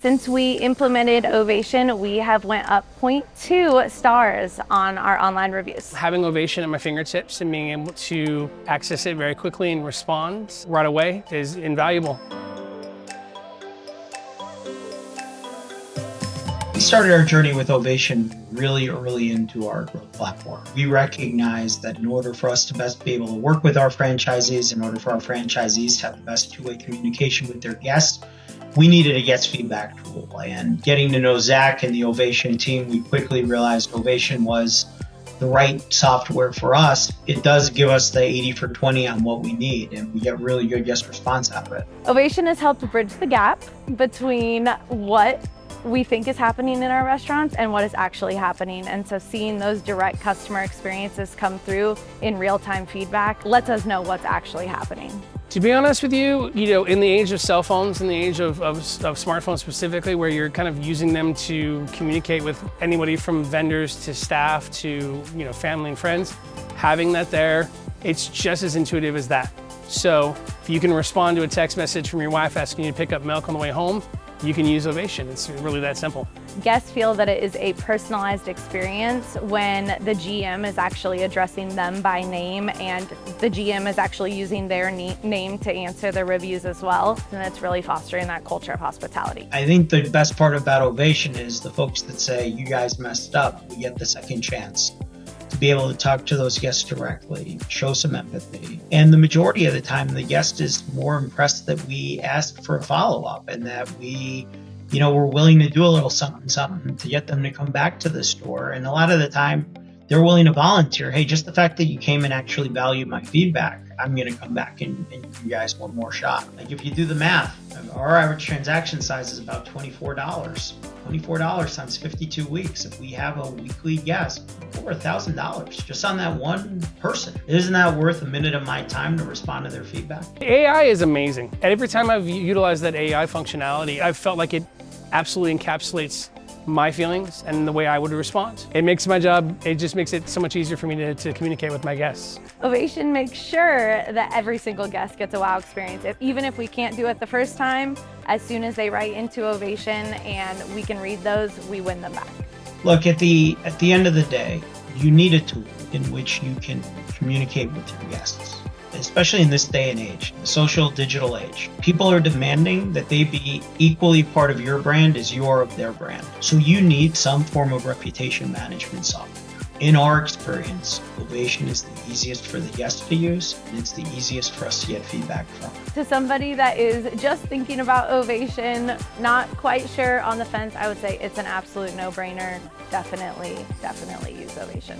Since we implemented Ovation, we have went up 0.2 stars on our online reviews. Having Ovation at my fingertips and being able to access it very quickly and respond right away is invaluable. We started our journey with Ovation really early into our growth platform. We recognized that in order for us to best be able to work with our franchisees, in order for our franchisees to have the best two-way communication with their guests, we needed a guest feedback tool. And getting to know Zach and the Ovation team, we quickly realized Ovation was the right software for us. It does give us the 80 for 20 on what we need, and we get really good guest response out of it. Ovation has helped bridge the gap between what we think is happening in our restaurants and what is actually happening. And so seeing those direct customer experiences come through in real-time feedback lets us know what's actually happening. To be honest with you, in the age of cell phones, in the age of smartphones specifically, where you're kind of using them to communicate with anybody from vendors to staff to family and friends, having that there, it's just as intuitive as that. So if you can respond to a text message from your wife asking you to pick up milk on the way home, you can use Ovation. It's really that simple. Guests feel that it is a personalized experience when the GM is actually addressing them by name and the GM is actually using their name to answer their reviews as well. And it's really fostering that culture of hospitality. I think the best part about Ovation is the folks that say, you guys messed up, we get the second chance. To be able to talk to those guests directly, show some empathy. And the majority of the time, the guest is more impressed that we asked for a follow-up and that we, we're willing to do a little something to get them to come back to the store. And a lot of the time, they're willing to volunteer. Hey, just the fact that you came and actually valued my feedback, I'm going to come back and give you guys one more shot. Like if you do the math, our average transaction size is about $24. $24 times 52 weeks. If we have a weekly guest, over $1,000 just on that one person. Isn't that worth a minute of my time to respond to their feedback? AI is amazing. Every time I've utilized that AI functionality, I've felt like it absolutely encapsulates my feelings and the way I would respond. It makes my job, it just makes it so much easier for me to communicate with my guests. Ovation makes sure that every single guest gets a wow experience. Even if we can't do it the first time, as soon as they write into Ovation and we can read those, we win them back. Look, at the end of the day, you need a tool in which you can communicate with your guests. Especially in this day and age, the social digital age. People are demanding that they be equally part of your brand as you are of their brand. So you need some form of reputation management software. In our experience, Ovation is the easiest for the guest to use, and it's the easiest for us to get feedback from. To somebody that is just thinking about Ovation, not quite sure, on the fence, I would say it's an absolute no-brainer. Definitely use Ovation.